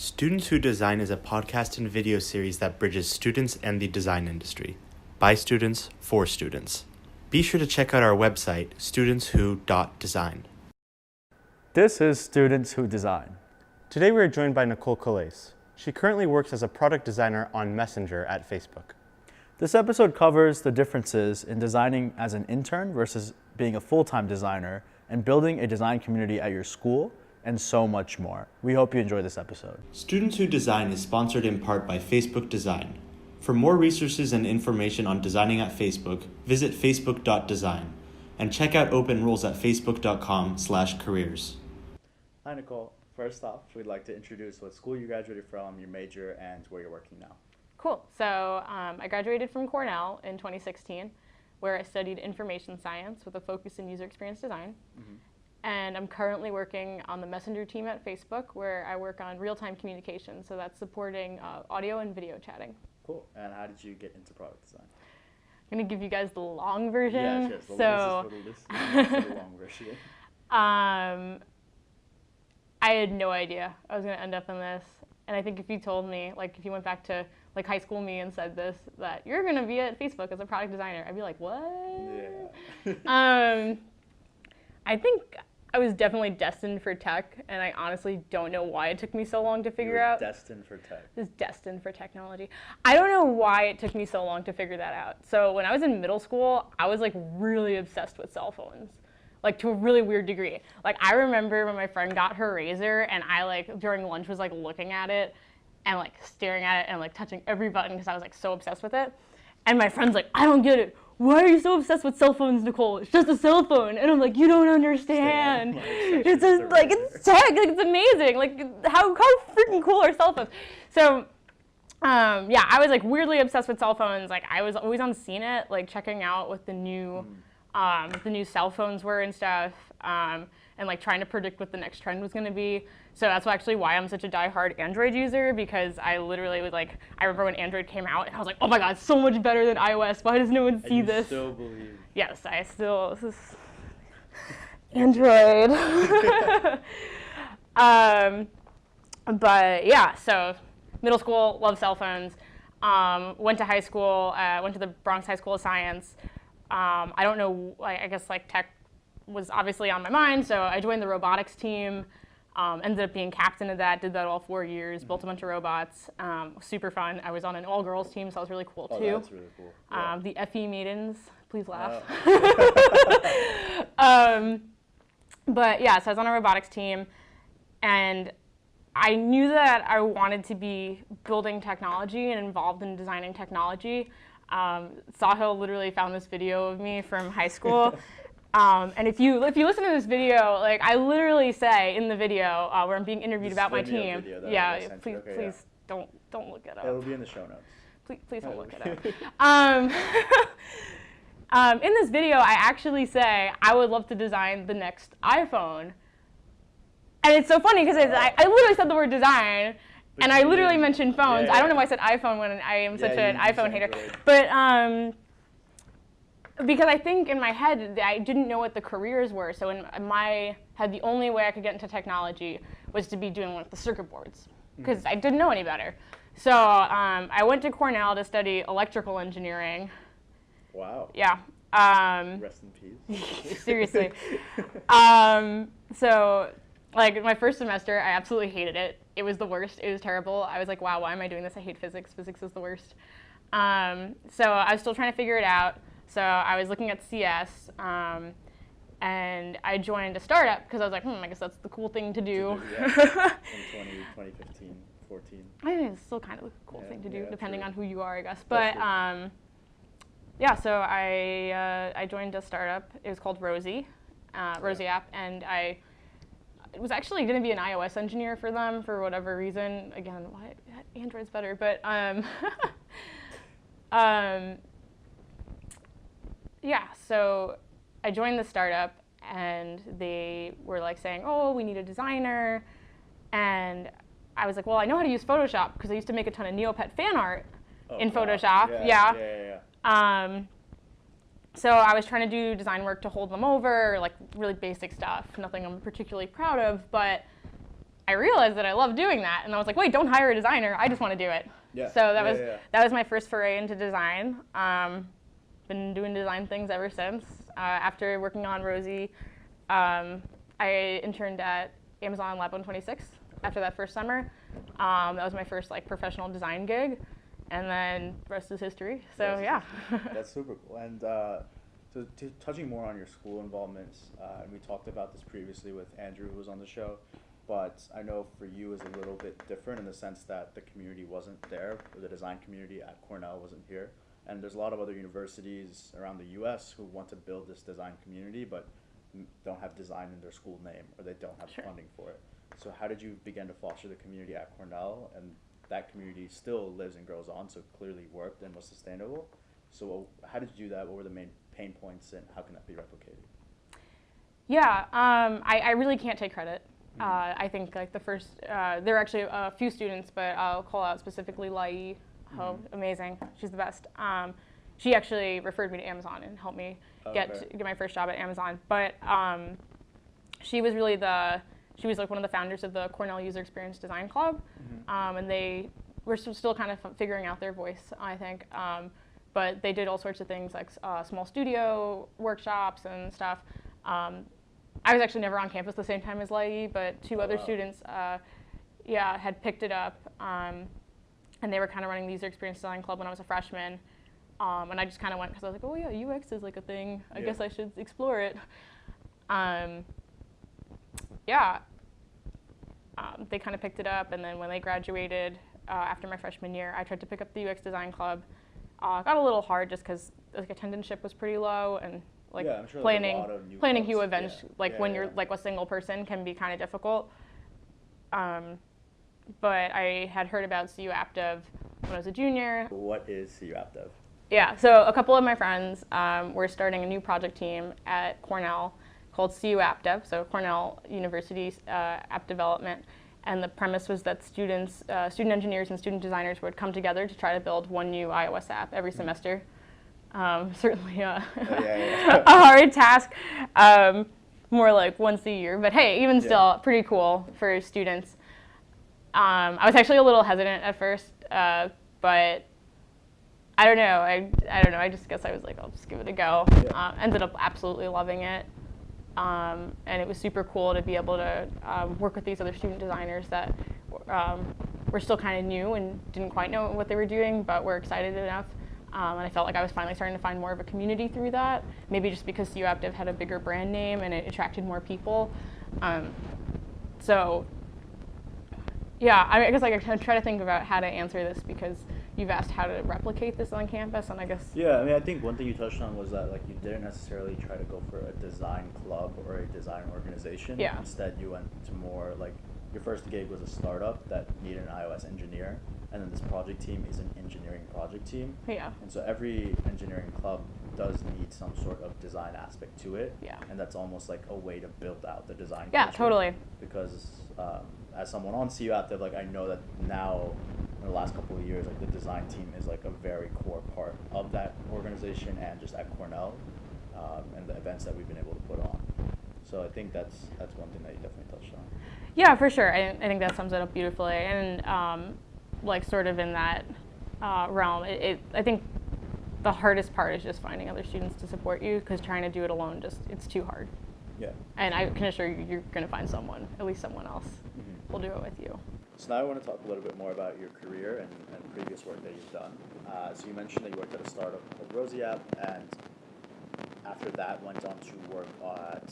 Students Who Design is a podcast and video series that bridges students and the design industry. By students, for students. Be sure to check out our website, studentswho.design. This is Students Who Design. Today we are joined by Nicole Calace. She currently works as a product designer on Messenger at Facebook. This episode covers the differences in designing as an intern versus being a full-time designer and building a design community at your school, and so much more. We hope you enjoy this episode. Students Who Design is sponsored in part by Facebook Design. For more resources and information on designing at Facebook, visit facebook.design and check out open roles at facebook.com/careers. Hi, Nicole. First off, we'd like to introduce what school you graduated from, your major, and where you're working now. Cool. So I graduated from Cornell in 2016, where I studied information science with a focus in user experience design. Mm-hmm. And I'm currently working on the Messenger team at Facebook, where I work on real-time communication. So that's supporting audio and video chatting. Cool. And how did you get into product design? I'm going to give you guys the long version. Yeah, sure. So this is the long version. I had no idea I was going to end up in this. And I think if you told me, like if you went back to like high school me and said this, that you're going to be at Facebook as a product designer, I'd be like, what? Yeah. I think I was definitely destined for tech, and I honestly don't know why it took me so long to figure out. Destined for tech. I was destined for technology. I don't know why it took me so long to figure that out. So when I was in middle school, I was like really obsessed with cell phones, like to a really weird degree. Like I remember when my friend got her Razor, and I like during lunch was like looking at it and like staring at it and like touching every button because I was like so obsessed with it. And my friend's like, I don't get it. Why are you so obsessed with cell phones, Nicole? It's just a cell phone. And I'm like, you don't understand. It's just like, it's tech, like it's amazing. Like how freaking cool are cell phones? So yeah, I was like weirdly obsessed with cell phones. Like I was always on CNET, like checking out what the new cell phones were and stuff, and like trying to predict what the next trend was going to be. So that's actually why I'm such a diehard Android user, because I literally was like, I remember when Android came out and I was like, oh my God, it's so much better than iOS. Why does no one see this? Still believe? Yes, I still, this is Android. But yeah, so middle school, love cell phones. Went to high school, went to the Bronx High School of Science. I don't know, I guess like tech was obviously on my mind, so I joined the robotics team. Ended up being captain of that, did that all 4 years, built a bunch of robots, super fun. I was on an all-girls team, so that was really cool too. That's really cool. Yeah. The FE maidens, please laugh. Oh. But yeah, so I was on a robotics team, and I knew that I wanted to be building technology and involved in designing technology. Sahil literally found this video of me from high school. And if you listen to this video, like I literally say in the video where I'm being interviewed about my team, please don't look it up. It'll be in the show notes. Please don't look it up. In this video, I actually say I would love to design the next iPhone, and it's so funny because I literally said the word design, and I literally mentioned phones. I don't know why I said iPhone when I am such an iPhone hater, but because I think in my head, I didn't know what the careers were. So in my head, the only way I could get into technology was to be doing like the circuit boards, because I didn't know any better. So I went to Cornell to study electrical engineering. Wow. Yeah. Rest in peace. Seriously. So like my first semester, I absolutely hated it. It was the worst. It was terrible. I was like, wow, why am I doing this? I hate physics. Physics is the worst. So I was still trying to figure it out. So I was looking at CS, and I joined a startup because I was like, I guess that's the cool thing to do. In 2015, 14. I think it's still kind of a cool thing to do, depending on who you are, I guess. But yeah, so I joined a startup. It was called Rosie app, and I was actually going to be an iOS engineer for them for whatever reason. Again, why Android's better, but yeah, so I joined the startup, and they were like saying, oh, we need a designer. And I was like, well, I know how to use Photoshop because I used to make a ton of Neopet fan art in Photoshop. So I was trying to do design work to hold them over, like really basic stuff, nothing I'm particularly proud of. But I realized that I love doing that, and I was like, wait, don't hire a designer. I just want to do it. Yeah. So that was my first foray into design. Been doing design things ever since. After working on Rosie, I interned at Amazon Lab 126 after that first summer. That was my first like professional design gig, and then the rest is history. So yeah. That's super cool. And so touching more on your school involvements, and we talked about this previously with Andrew, who was on the show, but I know for you it's a little bit different in the sense that the community wasn't there, or the design community at Cornell wasn't here. And there's a lot of other universities around the U.S. who want to build this design community, but don't have design in their school name, or they don't have funding for it. So how did you begin to foster the community at Cornell? And that community still lives and grows on, so clearly worked and was sustainable. So how did you do that? What were the main pain points, and how can that be replicated? Yeah, I really can't take credit. I think like the first, there are actually a few students, but I'll call out specifically Lai. Oh, amazing. She's the best. She actually referred me to Amazon and helped me get my first job at Amazon. But she was really she was like one of the founders of the Cornell User Experience Design Club. And they were still kind of figuring out their voice, I think. But they did all sorts of things like small studio workshops and stuff. I was actually never on campus at the same time as Lai, but two other students had picked it up. And they were kind of running the User Experience Design Club when I was a freshman. And I just kind of went because I was like, oh yeah, UX is like a thing. I guess I should explore it. They kind of picked it up, and then when they graduated after my freshman year, I tried to pick up the UX Design Club. Got a little hard just because like attendance was pretty low, and like planning new events when you're like a single person can be kind of difficult. But I had heard about CU AppDev when I was a junior. What is CU AppDev? Yeah, so a couple of my friends were starting a new project team at Cornell called CU AppDev, so Cornell University's app development. And the premise was that student engineers and student designers would come together to try to build one new iOS app every semester. Certainly a hard task, more like once a year, but hey, even still pretty cool for students. I was actually a little hesitant at first, but I don't know. I just guess I was like, I'll just give it a go. Ended up absolutely loving it. And it was super cool to be able to work with these other student designers that were still kind of new and didn't quite know what they were doing, but were excited enough. And I felt like I was finally starting to find more of a community through that, maybe just because CU AppDev had a bigger brand name and it attracted more people. I guess I can try to think about how to answer this because you've asked how to replicate this on campus, and I guess... Yeah, I mean, I think one thing you touched on was that like you didn't necessarily try to go for a design club or a design organization. Yeah. Instead, you went to more like your first gig was a startup that needed an iOS engineer, and then this project team is an engineering project team. Yeah. And so every engineering club does need some sort of design aspect to it. Yeah. And that's almost like a way to build out the design Yeah, culture. totally. Because as someone on CU AppDev, like I know that now in the last couple of years, like the design team is like a very core part of that organization and just at Cornell and the events that we've been able to put on. So I think that's one thing that you definitely touched on. Yeah, for sure. I think that sums it up beautifully. And like sort of in that realm, I think the hardest part is just finding other students to support you because trying to do it alone, it's too hard. Yeah. And I can assure you, you're going to find someone, at least someone else, will do it with you. So now I want to talk a little bit more about your career and previous work that you've done. So you mentioned that you worked at a startup called Rosie App, and after that went on to work at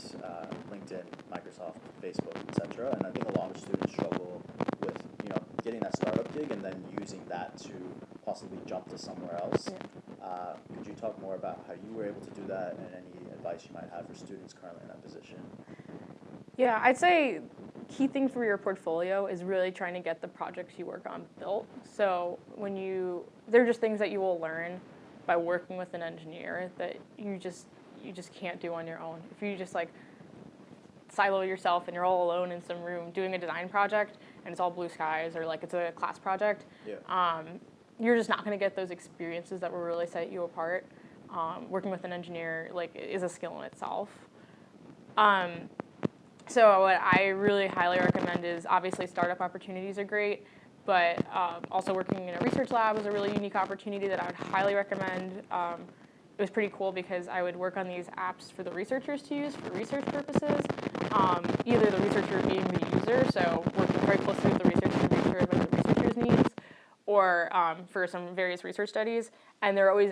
LinkedIn, Microsoft, Facebook, etc. And I think a lot of students struggle with getting that startup gig and then using that to possibly jump to somewhere else. Yeah. Could you talk more about how you were able to do that and any advice you might have for students currently in that position? Yeah, I'd say key thing for your portfolio is really trying to get the projects you work on built. So they're just things that you will learn by working with an engineer that you just can't do on your own. If you just like silo yourself and you're all alone in some room doing a design project and it's all blue skies or like it's a class project, you're just not going to get those experiences that will really set you apart. Working with an engineer like is a skill in itself. So what I really highly recommend is, obviously startup opportunities are great, but also working in a research lab was a really unique opportunity that I would highly recommend. It was pretty cool because I would work on these apps for the researchers to use for research purposes. Either the researcher being the user, so working very closely with the researcher to make sure what the researcher's needs, or for some various research studies. And they're always,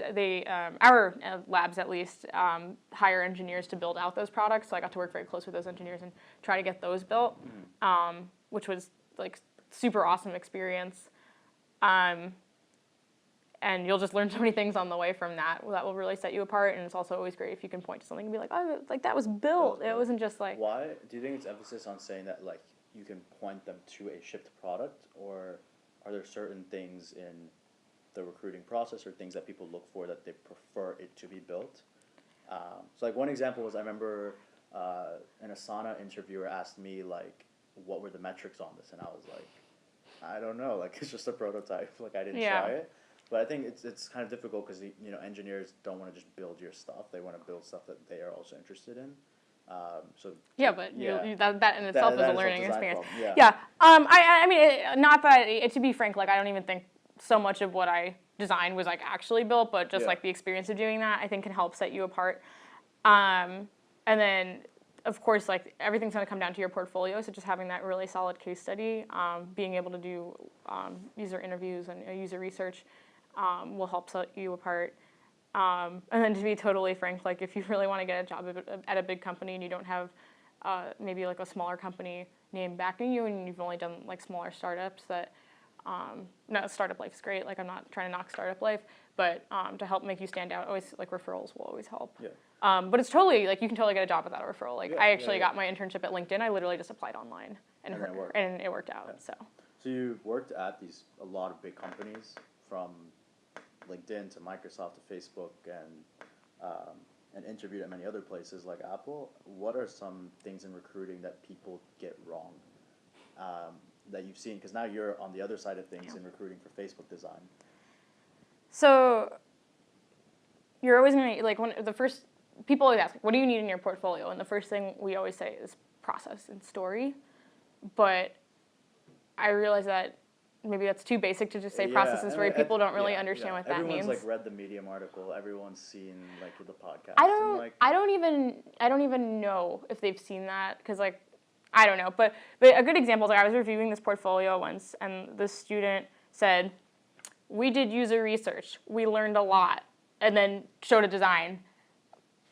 our labs at least, hire engineers to build out those products. So I got to work very close with those engineers and try to get those built, which was like super awesome experience. And you'll just learn so many things on the way from that will really set you apart. And it's also always great if you can point to something and be like, oh, like that was built. It wasn't just like. Why do you think it's emphasis on saying that like you can point them to a shipped product, or are there certain things in the recruiting process or things that people look for that they prefer it to be built? So like one example was, I remember an Asana interviewer asked me like, what were the metrics on this, and I was like, I don't know, like it's just a prototype, like I didn't try it. But I think it's kind of difficult because engineers don't want to just build your stuff; they want to build stuff that they are also interested in. That in itself is a learning experience. I mean, not that to be frank, like I don't even think so much of what I designed was like actually built, but just like the experience of doing that, I think can help set you apart. And then, of course, like everything's going to come down to your portfolio. So just having that really solid case study, being able to do user interviews and user research will help set you apart. And then to be totally frank, like if you really want to get a job at a big company and you don't have maybe like a smaller company name backing you, and you've only done like smaller startups, that no, startup life is great. Like I'm not trying to knock startup life, but to help make you stand out, always like referrals will always help. But it's totally like you can totally get a job without a referral. Like I actually got my internship at LinkedIn. I literally just applied online and it worked out. So you worked at a lot of big companies, from LinkedIn to Microsoft to Facebook, and interviewed at many other places like Apple. What are some things in recruiting that people get wrong that you've seen? Because now you're on the other side of things in recruiting for Facebook design. So you're always going to, like, when the first, people always ask, what do you need in your portfolio? And the first thing we always say is process and story. But I realize that maybe that's too basic to just say process and story. People don't really understand what that means. Everyone's like read the Medium article. Everyone's seen like the podcast. I don't even know if they've seen that, because like I don't know. But a good example is, like, I was reviewing this portfolio once, and the student said, "We did user research. We learned a lot," and then showed a design.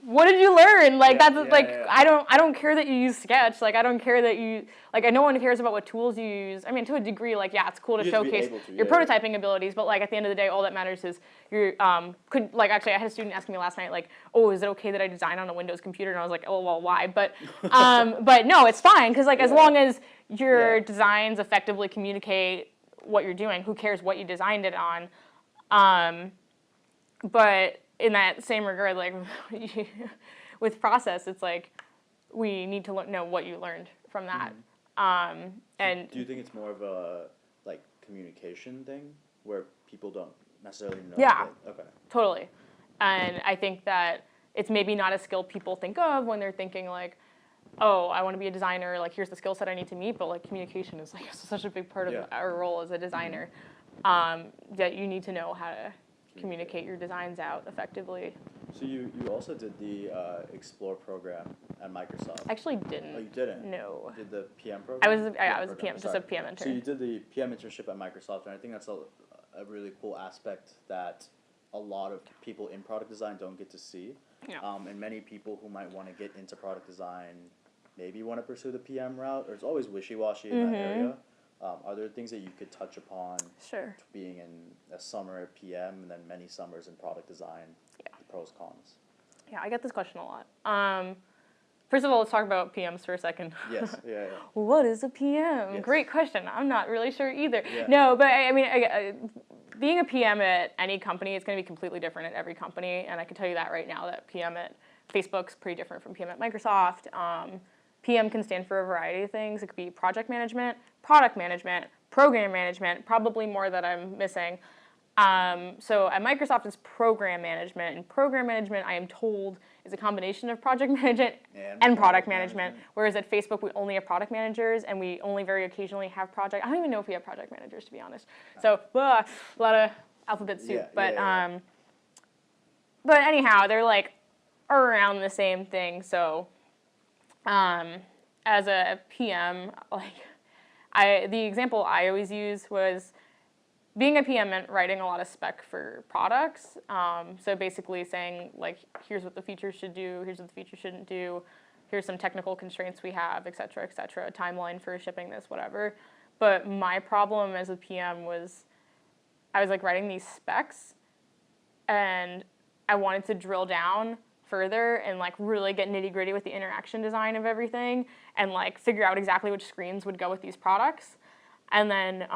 What did you learn? Like I don't care that you use Sketch. Like I don't care that you no one cares about what tools you use. I mean, to a degree, like it's cool to showcase your prototyping abilities, but like at the end of the day, all that matters is your actually I had a student ask me last night, like, oh, is it okay that I design on a Windows computer? And I was like, oh well, why? But but no, it's fine, because like as long as your designs effectively communicate what you're doing, who cares what you designed it on? But in that same regard, like with process, it's like we need to know what you learned from that. And do you think it's more of a like communication thing where people don't necessarily know? Yeah. Okay. Totally. And I think that it's maybe not a skill people think of when they're thinking like, oh, I want to be a designer. Like here's the skill set I need to meet. But like communication is like such a big part of our role as a designer, that you need to know how to communicate your designs out effectively. So you also did the Explore program at Microsoft. I actually didn't. Oh, you didn't? No. You did the PM program? I was a PM, just a PM intern. So you did the PM internship at Microsoft, and I think that's a really cool aspect that a lot of people in product design don't get to see. Yeah. And many people who might want to get into product design maybe want to pursue the PM route, or it's always wishy-washy in that area. Are there things that you could touch upon? Sure. Being in a summer at PM and then many summers in product design, the pros, cons? Yeah, I get this question a lot. First of all, let's talk about PMs for a second. Yes, What is a PM? Yes. Great question. I'm not really sure either. Yeah. No, but I mean, being a PM at any company, it's going to be completely different at every company. And I can tell you that right now, that PM at Facebook's pretty different from PM at Microsoft. PM can stand for a variety of things. It could be project management, product management, program management, probably more that I'm missing. So at Microsoft, it's program management, and program management, I am told, is a combination of project management and product management. Whereas at Facebook, we only have product managers, and we only very occasionally have project. I don't even know if we have project managers, to be honest. So a lot of alphabet soup. But anyhow, they're like around the same thing. So as a PM, like the example I always use was, being a PM meant writing a lot of spec for products. So basically saying, like, here's what the features should do, here's what the features shouldn't do, here's some technical constraints we have, et cetera, a timeline for shipping this, whatever. But my problem as a PM was, I was like writing these specs, and I wanted to drill down further and like really get nitty gritty with the interaction design of everything, and like figure out exactly which screens would go with these products. And then,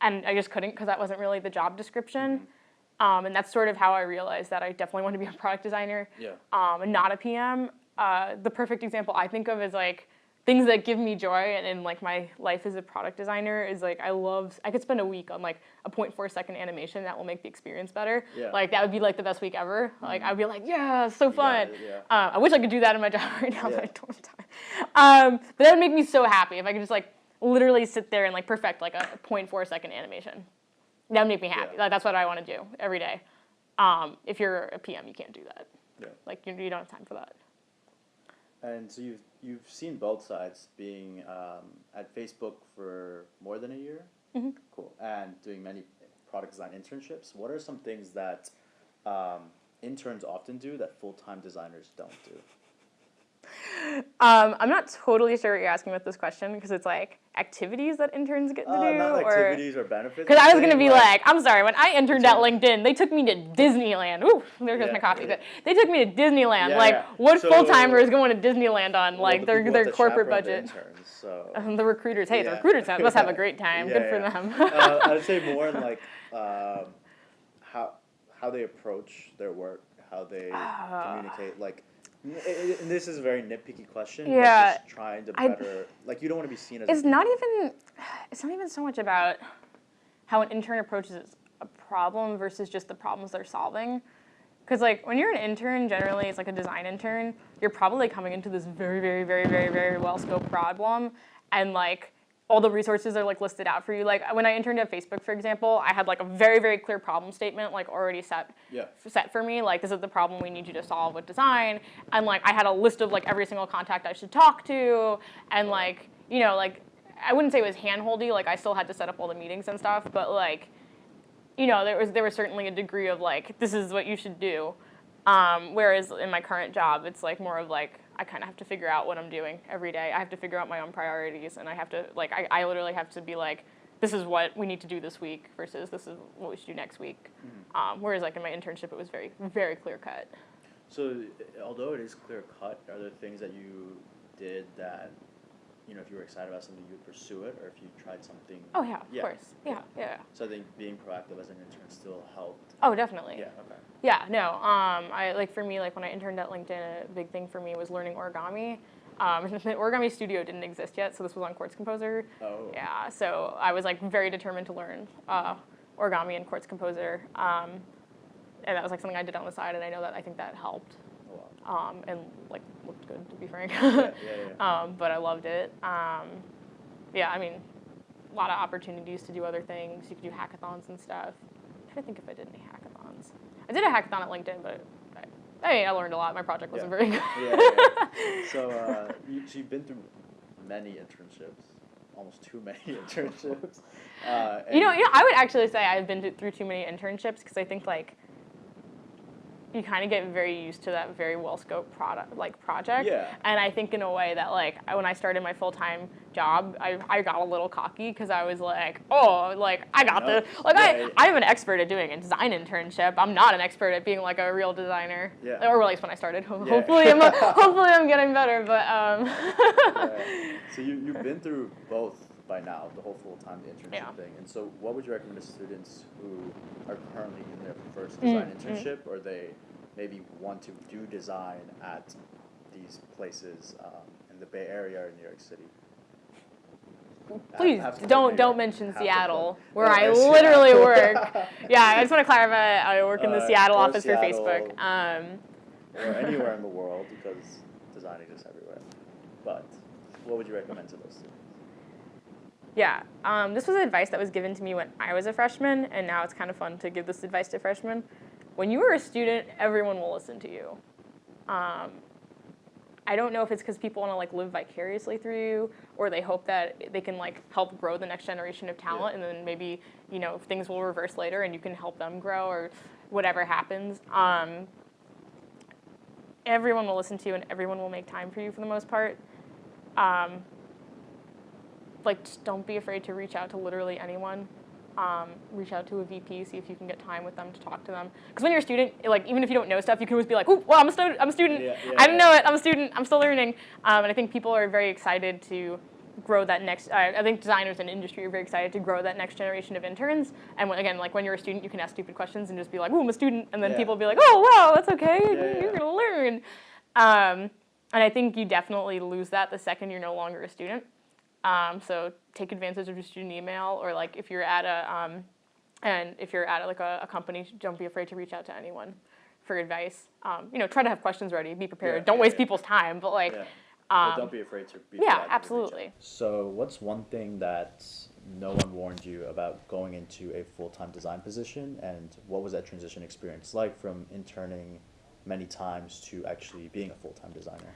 and I just couldn't, because that wasn't really the job description. And that's sort of how I realized that I definitely want to be a product designer, and not a PM. The perfect example I think of is like things that give me joy and in like my life as a product designer is like I could spend a week on like a 0.4-second animation that will make the experience better. Like that would be like the best week ever. Like I'd be like, yeah, so fun. I wish I could do that in my job right now, but I don't have time. But that would make me so happy if I could just like literally sit there and like perfect like a 0.4-second animation. That would make me happy. Like, that's what I want to do every day. If you're a PM, you can't do that. Like you don't have time for that. And so you've seen both sides, being at Facebook for more than a year. Cool. And doing many product design internships. What are some things that interns often do that full-time designers don't do? I'm not totally sure what you're asking with this question, because it's like activities that interns get to do, not activities or benefits. Because I was going to be like, I'm sorry, when I interned at LinkedIn, they took me to Disneyland. Ooh, there goes my coffee. But they took me to Disneyland. What full-timer is going to Disneyland on like their corporate budget? The interns, the recruiters. Hey, the recruiters must have a great time. Good for them. I would say more in like how they approach their work, how they communicate, like. And this is a very nitpicky question. But just trying to better, like you don't want to be seen as. It's not even so much about how an intern approaches a problem versus just the problems they're solving. Because like when you're an intern, generally it's like a design intern. You're probably coming into this very, very, very, very, very well scoped problem, and like all the resources are like listed out for you. Like when I interned at Facebook, for example, I had like a very, very clear problem statement like already set for me. Like this is the problem we need you to solve with design. And like I had a list of like every single contact I should talk to. And like, you know, like I wouldn't say it was handholdy. Like I still had to set up all the meetings and stuff. But like, you know, there was certainly a degree of like, this is what you should do. Whereas in my current job, it's like more of like, I kind of have to figure out what I'm doing every day. I have to figure out my own priorities, and I have to, like, I literally have to be like, this is what we need to do this week versus this is what we should do next week. Whereas, like, in my internship, it was very, very clear cut. So, although it is clear cut, are there things that you did that, you know, if you were excited about something, you would pursue it, or if you tried something? Oh, yeah, of course. Yeah. So I think being proactive as an intern still helped. Oh, definitely. Yeah, okay. Yeah, no, I, like, for me, like, when I interned at LinkedIn, a big thing for me was learning origami. The origami studio didn't exist yet, so this was on Quartz Composer. Oh. Yeah, so I was, like, very determined to learn origami and Quartz Composer. And that was, like, something I did on the side, and I think that helped. And like looked good, to be frank. But I loved it. Yeah, I mean, a lot of opportunities to do other things. You could do hackathons and stuff. I'm trying to think if I did any hackathons. I did a hackathon at LinkedIn, but I learned a lot. My project wasn't very good. So you've been through many internships, almost too many internships. You know, I would actually say I've been through too many internships, because I think like you kind of get very used to that very well-scoped project. And I think in a way that, like, when I started my full-time job, I got a little cocky, because I was like, oh, like, I got this. Like, I'm an expert at doing a design internship. I'm not an expert at being, like, a real designer. Or at least when I started. Hopefully I'm getting better, but... So you've been through both by now, the whole full-time internship thing. And so what would you recommend to students who are currently in their first design internship, or they maybe want to do design at these places in the Bay Area or New York City? Please Have to don't plug mention Have to Seattle, plug. where Yeah, I Seattle. literally work. Yeah, I just want to clarify. I work in the Seattle or office Seattle, for Facebook. Or anywhere in the world, because design exists everywhere. But what would you recommend to those students? Yeah, this was advice that was given to me when I was a freshman, and now it's kind of fun to give this advice to freshmen. When you are a student, everyone will listen to you. I don't know if it's because people want to like live vicariously through you, or they hope that they can like help grow the next generation of talent, and then maybe things will reverse later, and you can help them grow, or whatever happens. Everyone will listen to you, and everyone will make time for you for the most part. Just don't be afraid to reach out to literally anyone. Reach out to a VP, see if you can get time with them to talk to them. Because when you're a student, like even if you don't know stuff, you can always be like, "Oh, well, I'm a student. I didn't know it. I'm a student. I'm still learning." And I think people are very excited to grow that next. I think designers and industry are very excited to grow that next generation of interns. And when you're a student, you can ask stupid questions and just be like, "Oh, I'm a student," and then people will be like, "Oh, wow, that's okay. You're gonna learn." And I think you definitely lose that the second you're no longer a student. So take advantage of your student email, or like if you're at a company, don't be afraid to reach out to anyone for advice. Try to have questions ready, be prepared. Don't waste people's time, but but don't be afraid to be yeah, absolutely. So what's one thing that no one warned you about going into a full-time design position, and what was that transition experience like from interning many times to actually being a full-time designer?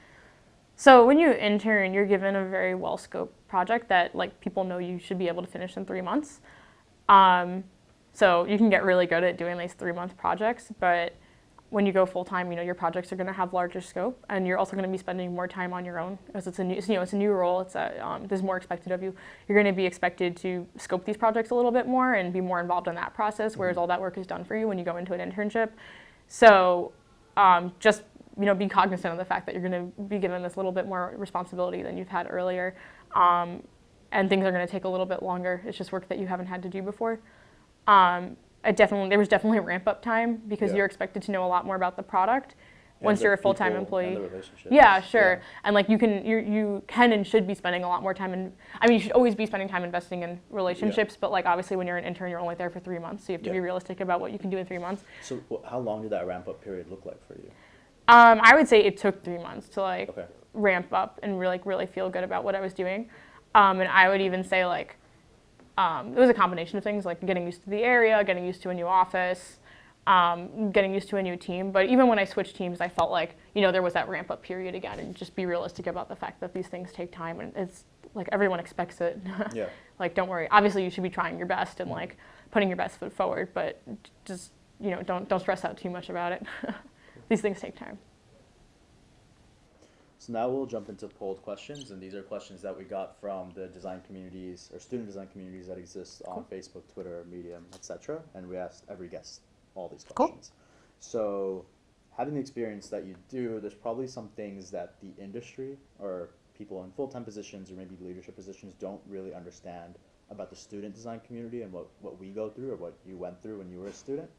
So when you intern, you're given a very well-scoped project that people know you should be able to finish in 3 months. So you can get really good at doing these 3-month projects, but when you go full-time, your projects are going to have larger scope, and you're also going to be spending more time on your own because it's a new role. There's more expected of you. You're going to be expected to scope these projects a little bit more and be more involved in that process, whereas all that work is done for you when you go into an internship. So just be cognizant of the fact that you're going to be given this little bit more responsibility than you've had earlier, and things are going to take a little bit longer. It's just work that you haven't had to do before. There was definitely a ramp-up time because you're expected to know a lot more about the product once you're a full-time employee. And the relationships. Yeah, sure. And you can and should be spending a lot more time you should always be spending time investing in relationships, but obviously when you're an intern, you're only there for 3 months, so you have to be realistic about what you can do in 3 months. So how long did that ramp-up period look like for you? I would say it took 3 months to ramp up and really feel good about what I was doing. And I would even say it was a combination of things, like getting used to the area, getting used to a new office, getting used to a new team. But even when I switched teams, I felt there was that ramp up period again, and just be realistic about the fact that these things take time, and it's everyone expects it. Yeah. Don't worry. Obviously, you should be trying your best and putting your best foot forward, but just don't stress out too much about it. These things take time. So now we'll jump into polled questions, and these are questions that we got from the design communities or student design communities that exist on Facebook, Twitter, Medium, etc. And we asked every guest all these questions. So having the experience that you do, there's probably some things that the industry or people in full-time positions or maybe leadership positions don't really understand about the student design community and what we go through or what you went through when you were a student.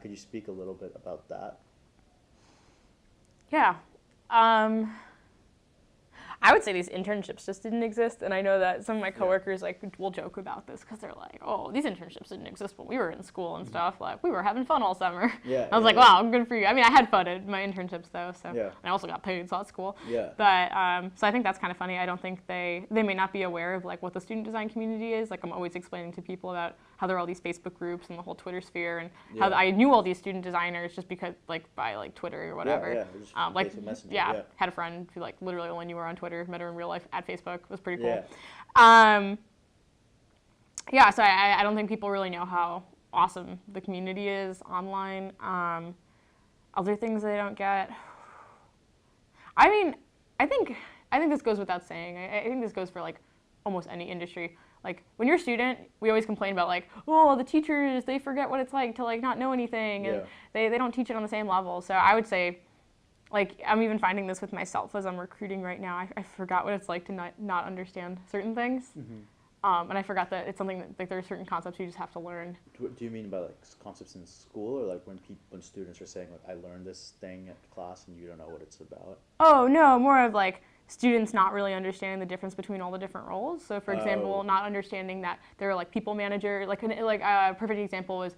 Could you speak a little bit about that? Yeah. I would say these internships just didn't exist, and I know that some of my coworkers will joke about this because they're like, "Oh, these internships didn't exist when we were in school and stuff. We were having fun all summer." Yeah. I was like, "Wow, good for you." I mean, I had fun at my internships though, so and I also got paid, so that's cool. Yeah. But so I think that's kind of funny. I don't think they may not be aware of what the student design community is. I'm always explaining to people about how there are all these Facebook groups and the whole Twitter sphere, and how I knew all these student designers just because by Twitter or whatever. Had a friend who literally only knew her on Twitter, met her in real life at Facebook. It was pretty cool. So I don't think people really know how awesome the community is online. Other things they don't get. I mean, I think this goes without saying. I think this goes for almost any industry. When you're a student, we always complain about oh, the teachers, they forget what it's like to not know anything, and they don't teach it on the same level. So I would say, I'm even finding this with myself as I'm recruiting right now. I forgot what it's like to not understand certain things. Mm-hmm. And I forgot that it's something that there are certain concepts you just have to learn. What do you mean by concepts in school, or when students are saying I learned this thing at class and you don't know what it's about? Oh no, more of students not really understanding the difference between all the different roles. So for example, not understanding that there are like people manager, like a perfect example is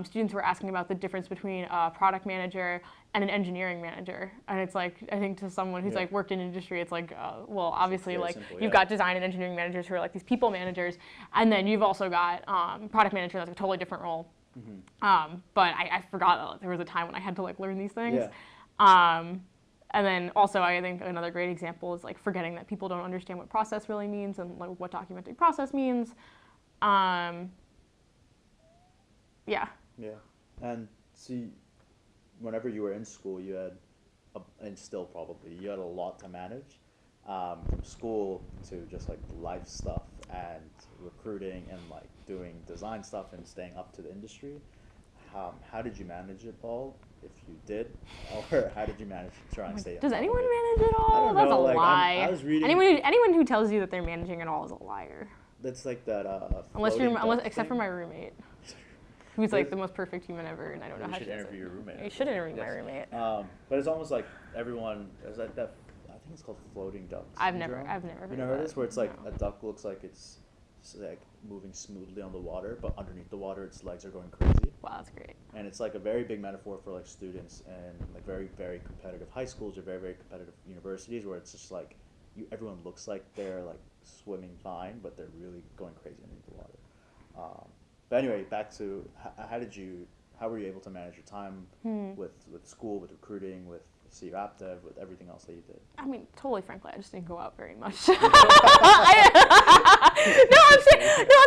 students were asking about the difference between a product manager and an engineering manager. And it's like, I think to someone who's like worked in industry, it's like, well, obviously like simple, you've got design and engineering managers who are like these people managers. And then you've also got product manager, that's a totally different role. But I forgot that there was a time when I had to like learn these things. And then also I think another great example is like forgetting that people don't understand what process really means and like what documenting process means. Yeah. And see, whenever you were in school, you had, and still probably, you had a lot to manage, from school to just like life stuff and recruiting and like doing design stuff and staying up to the industry. How did you manage it all, if you did, or how did you manage to try and stay up? Does anyone manage it all? I don't That's know, a like, lie. I was reading. Anyone who tells you that they're managing it all is a liar. That's like that. Except for my roommate, who's like the most perfect human ever, and I don't know how to. You should interview your roommate. You should interview my roommate. But it's almost like everyone is like that. I think it's called floating duck syndrome. I've never heard You never heard of this, where it's like a duck looks like it's like moving smoothly on the water, but underneath the water, its legs are going crazy. Wow, that's great. And it's like a very big metaphor for like students and like very, very competitive high schools or very, very competitive universities, where it's just like everyone looks like they're like swimming fine, but they're really going crazy underneath the water. But anyway, back to how were you able to manage your time with school, with recruiting, with CU App Dev, with everything else that you did? I mean, totally frankly, I just didn't go out very much. No, I'm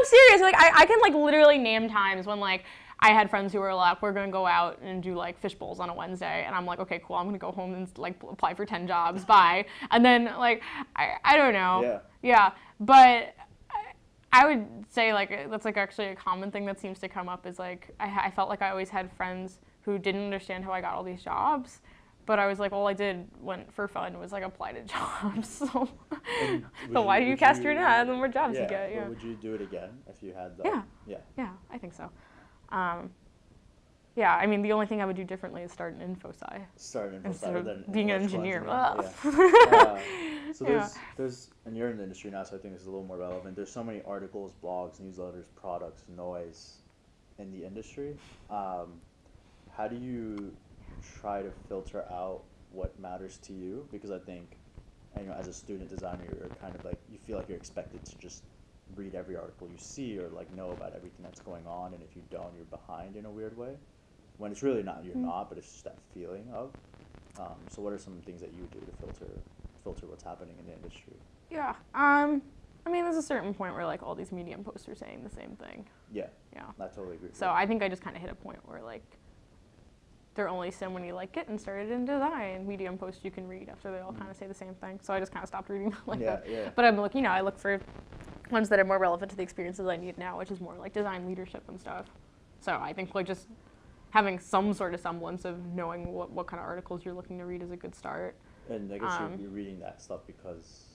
serious. Like, I can like literally name times when like I had friends who were like, we're gonna go out and do like fish bowls on a Wednesday, and I'm like, okay, cool, I'm gonna go home and like apply for 10 jobs, bye. And then like, I don't know. Yeah, but I would say like that's like actually a common thing that seems to come up is like I felt like I always had friends who didn't understand how I got all these jobs. But I was like, all I did for fun was like apply to jobs. So why do you cast your net? The more jobs you get. Yeah. Would you do it again if you had the? Yeah, I think so. Yeah, I mean, the only thing I would do differently is start an InfoSci. Instead of being an engineer. So there's, and you're in the industry now, so I think this is a little more relevant. There's so many articles, blogs, newsletters, products, noise in the industry. How do you try to filter out what matters to you? Because I think, as a student designer, you're kind of like, you feel like you're expected to just read every article you see or like know about everything that's going on, and if you don't, you're behind in a weird way. When it's really not, you're not, but it's just that feeling of. So what are some things that you do to filter what's happening in the industry? Yeah. I mean, there's a certain point where like all these Medium posts are saying the same thing. Yeah. I totally agree. So I think I just kind of hit a point where like there are only so many like get and started in design Medium posts you can read after they all kind of say the same thing. So I just kind of stopped reading like that. Yeah. But I'm looking, I look for ones that are more relevant to the experiences I need now, which is more like design leadership and stuff. So I think like just having some sort of semblance of knowing what kind of articles you're looking to read is a good start. And I guess you're reading that stuff because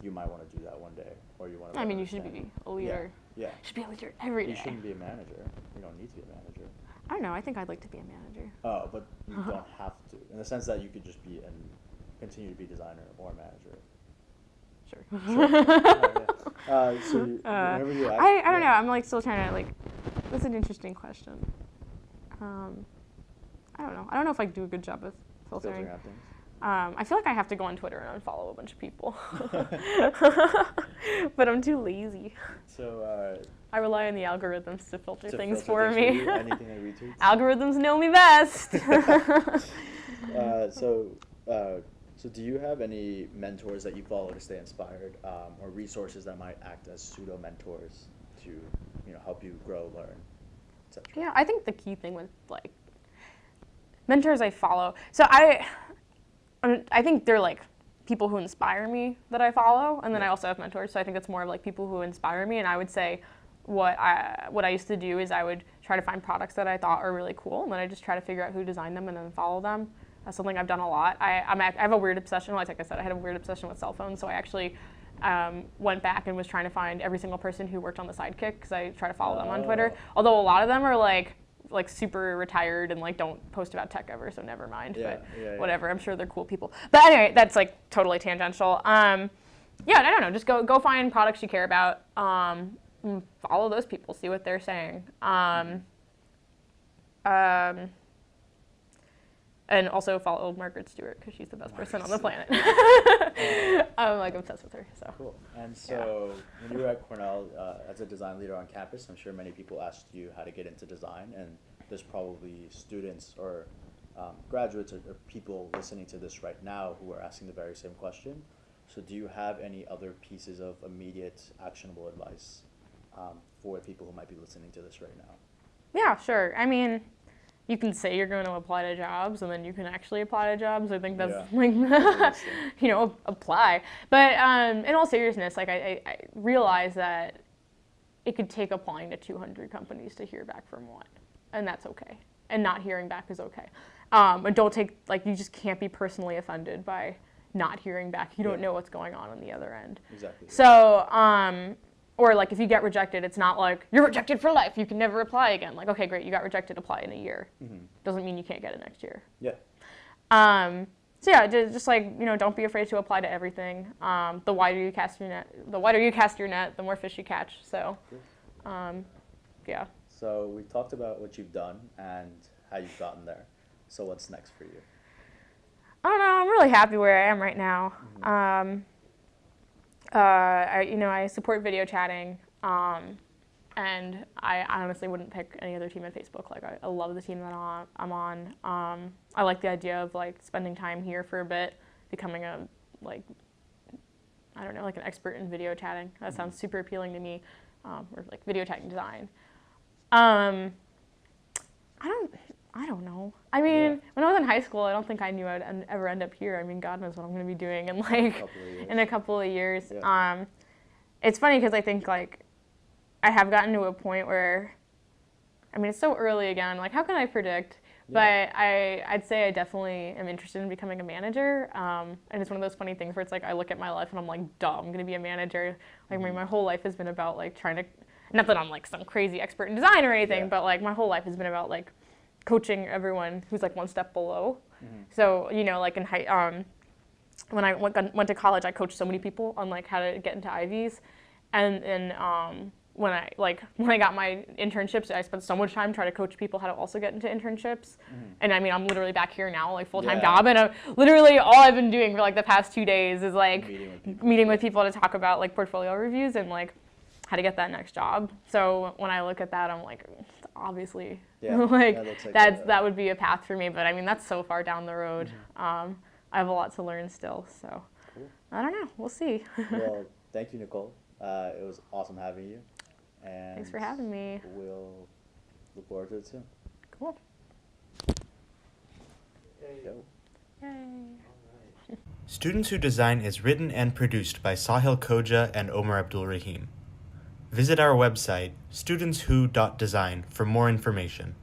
you might want to do that one day, or you want to. I mean, you should be a leader. Yeah. You should be a leader every day. You shouldn't be a manager. You don't need to be a manager. I don't know. I think I'd like to be a manager. Oh, but you don't have to. In the sense that you could just be and continue to be designer or manager. Sure. So whenever you ask, I don't know. I'm like still trying to like. That's an interesting question. I don't know. I don't know if I do a good job with filtering out things. I feel like I have to go on Twitter and unfollow a bunch of people, but I'm too lazy. So I rely on the algorithms to filter things for me. Anything I retweet. Algorithms know me best. So do you have any mentors that you follow to stay inspired, or resources that might act as pseudo mentors to help you grow, learn, etc.? Yeah, I think the key thing with like mentors I follow. So I think they're like people who inspire me that I follow, and then I also have mentors. So I think it's more of like people who inspire me. And I would say what I used to do is I would try to find products that I thought are really cool, and then I just try to figure out who designed them and then follow them. That's something I've done a lot. I have a weird obsession. Like I said, I had a weird obsession with cell phones. So I actually went back and was trying to find every single person who worked on the Sidekick because I try to follow them on Twitter. Although a lot of them are like like super retired and like don't post about tech ever, so never mind. Yeah, But yeah. whatever, I'm sure they're cool people. But anyway, that's like totally tangential. Yeah, I don't know. Just go find products you care about. Follow those people, see what they're saying. And also follow Margaret Stewart because she's the best person on the planet. I'm like obsessed with her. So Cool. And so when you were at Cornell as a design leader on campus, I'm sure many people asked you how to get into design, and there's probably students or graduates or people listening to this right now who are asking the very same question. So do you have any other pieces of immediate actionable advice for people who might be listening to this right now? yeah, sure. I mean, you can say you're going to apply to jobs, and then you can actually apply to jobs. I think that's like, you know, apply. But in all seriousness, like I realize that it could take applying to 200 companies to hear back from one, and that's okay. And not hearing back is okay. And don't take, like, you just can't be personally offended by not hearing back. You don't know what's going on the other end. Exactly. So, or like if you get rejected, it's not like you're rejected for life. You can never apply again. Like, okay, great, you got rejected, apply in a year. Doesn't mean you can't get it next year. Yeah. So yeah, just like, you know, don't be afraid to apply to everything. The wider you cast your net, the more fish you catch. So, yeah. So we talked about what you've done and how you've gotten there. So what's next for you? I don't know. I'm really happy where I am right now. I support video chatting, and I honestly wouldn't pick any other team at Facebook. Like, I love the team that I'm on. I like the idea of like spending time here for a bit, becoming an expert in video chatting. That sounds super appealing to me, or like video chatting design. I don't know. I mean, when I was in high school, I don't think I knew I'd ever end up here. I mean, God knows what I'm going to be doing in a couple of years. Yeah. It's funny because I think like I have gotten to a point where, I mean, it's so early again. Like, how can I predict? But I'd say I definitely am interested in becoming a manager. And it's one of those funny things where it's like I look at my life and I'm like, duh, I'm going to be a manager. Like, my whole life has been about like trying to, not that I'm like some crazy expert in design or anything, but like my whole life has been about like coaching everyone who's like one step below. So, you know, like in when I went to college, I coached so many people on like how to get into Ivies, and when I got my internships, I spent so much time trying to coach people how to also get into internships. And I mean, I'm literally back here now, like full-time job, and literally all I've been doing for like the past 2 days is like meeting with people to talk about like portfolio reviews and like how to get that next job. So when I look at that, I'm like, obviously, that would be a path for me. But I mean, that's so far down the road. I have a lot to learn still. So I don't know. We'll see. Well, thank you, Nicole. It was awesome having you. And thanks for having me. We'll look forward to it soon. Cool. Yay. Students Who Design is written and produced by Sahil Koja and Omar Abdul Rahim. Visit our website, studentswho.design, for more information.